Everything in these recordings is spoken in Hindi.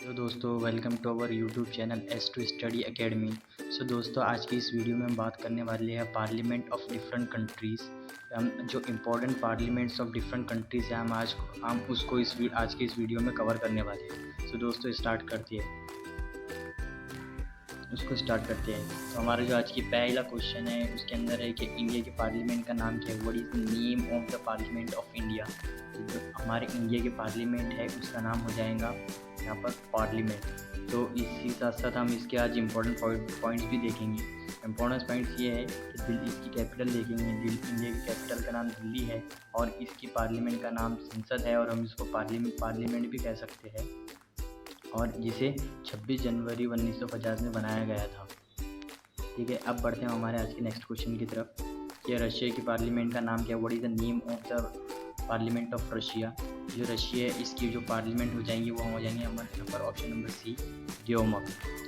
तो दोस्तों welcome to our YouTube channel S two Study Academy. So दोस्तों आज की इस वीडियो में हम बात करने वाले हैं पार्लियामेंट ऑफ डिफरेंट कंट्रीज़। हम जो important parliaments of different countries हैं हम उसको आज की इस वीडियो में कवर करने वाले हैं। सो दोस्तों स्टार्ट करते हैं। तो हमारा जो आज की पहला क्वेश्चन है उसके अंदर है कि इंडिया के पार्लियामेंट का नाम क्या है। What is the name of the parliament of India. जो हमारे इंडिया के पार्लियामेंट है उसका नाम हो जाएगा यहाँ पर पार्लियामेंट। तो इसी साथ साथ हम इसके आज इम्पोर्टेंट पॉइंट्स भी देखेंगे। इम्पोर्टेंट पॉइंट्स ये है कि दिल्ली इसकी कैपिटल देखेंगे। इंडिया की कैपिटल का नाम दिल्ली है और इसकी पार्लियामेंट का नाम संसद है और हम इसको पार्लियामेंट भी कह सकते हैं, और जिसे 26 जनवरी 1950 में बनाया गया था। ठीक है, अब बढ़ते हैं हमारे आज के नेक्स्ट क्वेश्चन की तरफ कि रशिया की पार्लियामेंट का नाम क्या है। What is the name of the parliament of Russia. जो रशिया है इसकी जो पार्लियामेंट हो जाएंगी वो हो जाएंगे हमारे यहाँ पर option number C Duma.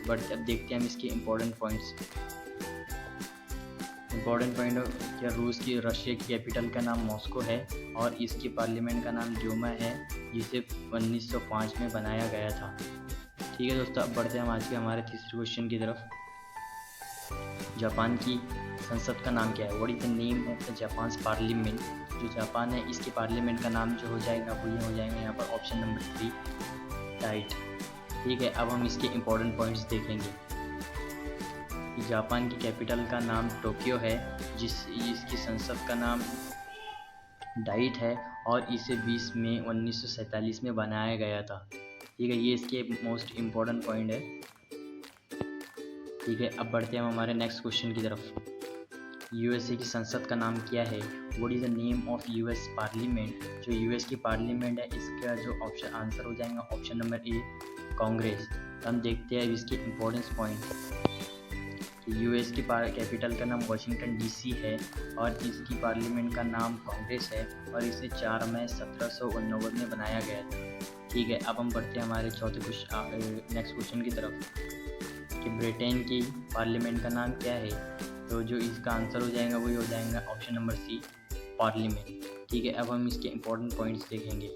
But अब देखते हैं हम इसके इम्पोर्टेंट पॉइंट्स। इम्पोर्टेंट पॉइंट क्या, रशिया की कैपिटल का नाम मॉस्को है और इसकी पार्लियामेंट का नाम ड्यूमा है जिसे 1905 में बनाया गया था। ठीक है दोस्तों, अब बढ़ते हैं हम आज के हमारे तीसरे क्वेश्चन की तरफ। जापान की संसद का नाम क्या है। What is the name of the Japan parliament. जो जापान है इसकी पार्लियामेंट का नाम जो हो जाएगा वो ये हो जाएगा यहाँ पर ऑप्शन नंबर 3 डाइट। ठीक है, अब हम इसके इम्पोर्टेंट पॉइंट्स देखेंगे कि जापान की कैपिटल का नाम टोक्यो है, इसकी संसद का नाम डाइट है और इसे 20 मई 1947 में बनाया गया था। ठीक है, ये इसके मोस्ट इम्पोर्टेंट पॉइंट है। ठीक है, अब बढ़ते हैं हम हमारे नेक्स्ट क्वेश्चन की तरफ। यूएसए की संसद का नाम क्या है। What is the name of US parliament. जो यूएस की पार्लियामेंट है इसका जो ऑप्शन आंसर हो जाएगा ऑप्शन नंबर ए कांग्रेस। हम देखते हैं इसके इम्पोर्टेंस पॉइंट कि यूएस की कैपिटल का नाम वाशिंगटन डीसी है और इसकी पार्लियामेंट का नाम कांग्रेस है और इसे 4 मई 1789 में बनाया गया था। ठीक है, अब हम बढ़ते हैं हमारे चौथे नेक्स्ट क्वेश्चन की तरफ कि ब्रिटेन की पार्लियामेंट का नाम क्या है। तो जो इसका आंसर हो जाएगा वही हो जाएगा ऑप्शन नंबर सी पार्लियामेंट। ठीक है, अब हम इसके इम्पोर्टेंट पॉइंट्स देखेंगे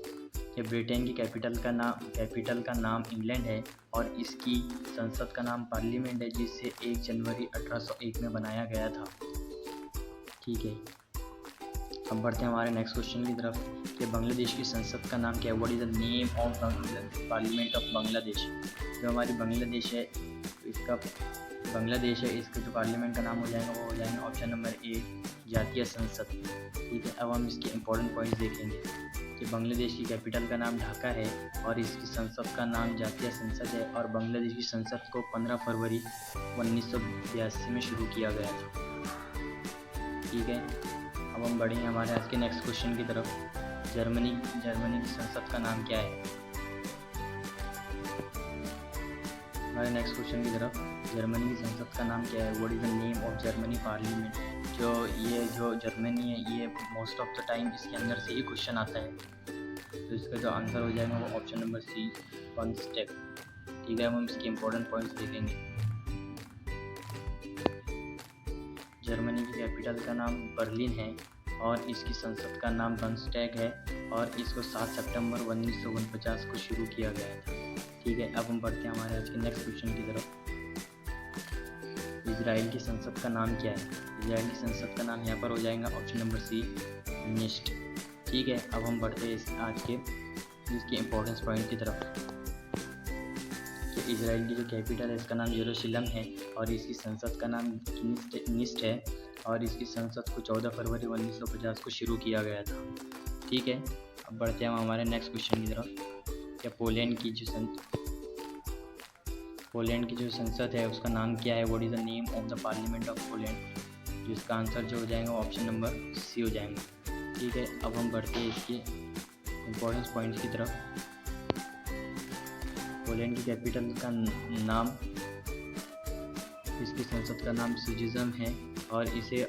कि ब्रिटेन की कैपिटल का नाम इंग्लैंड है और इसकी संसद का नाम पार्लियामेंट है जिसे 1 जनवरी 1801 में बनाया गया था। ठीक है, अब बढ़ते हैं हमारे नेक्स्ट क्वेश्चन की तरफ कि बांग्लादेश की संसद का नाम क्या है। What is the name of parliament of Bangladesh. जो हमारी बांग्लादेश है इसका जो पार्लियामेंट का नाम हो जाएगा वो हो जाएगा ऑप्शन नंबर ए जातीय संसद। ठीक है, अब हम इसके इम्पोर्टेंट पॉइंट्स देखेंगे कि बांग्लादेश की कैपिटल का नाम ढाका है और इसकी संसद का नाम जातीय संसद है और बांग्लादेश की संसद को 15 फरवरी 1982 में शुरू किया गया था। ठीक है, अब हम बढ़ेंगे हमारे आज के नेक्स्ट क्वेश्चन की तरफ। जर्मनी की संसद का नाम क्या है। हमारे नेक्स्ट क्वेश्चन की तरफ जर्मनी की संसद का नाम क्या है। What is the name of Germany parliament. जो जर्मनी है ये मोस्ट ऑफ द टाइम इसके अंदर से ही क्वेश्चन आता है, तो इसका जो आंसर हो जाएगा वो ऑप्शन नंबर सी बंदस्टैग। ठीक है, हम इसके इम्पोर्टेंट पॉइंट्स देखेंगे। जर्मनी की कैपिटल का नाम बर्लिन है और इसकी संसद का नाम बंदस्टैग है और इसको 7 सितंबर 1949 को शुरू किया गया था। ठीक है, अब हम बढ़ते हैं हमारे आज के नेक्स्ट क्वेश्चन की तरफ। इजराइल की संसद का नाम क्या है। इजराइल की संसद का नाम यहाँ पर हो जाएगा ऑप्शन नंबर सी निस्ट। ठीक है, अब हम बढ़ते हैं आज के इसके इम्पोर्टेंस पॉइंट की तरफ कि इजराइल की जो कैपिटल है इसका नाम यरूशलेम है और इसकी संसद का नाम निस्ट है और इसकी संसद को 14 फरवरी 1950 को शुरू किया गया था। ठीक है, अब बढ़ते हैं हम हमारे नेक्स्ट क्वेश्चन की तरफ कि पोलैंड की जो संसद है उसका नाम क्या है। What is the name of the parliament of Poland. जिसका आंसर जो हो जाएगा ऑप्शन नंबर सी हो जाएगा। ठीक है, अब हम बढ़ते हैं इसके इम्पोर्टेंस पॉइंट्स की तरफ। पोलैंड की कैपिटल का नाम, इसकी संसद का नाम सिजिज्म है और इसे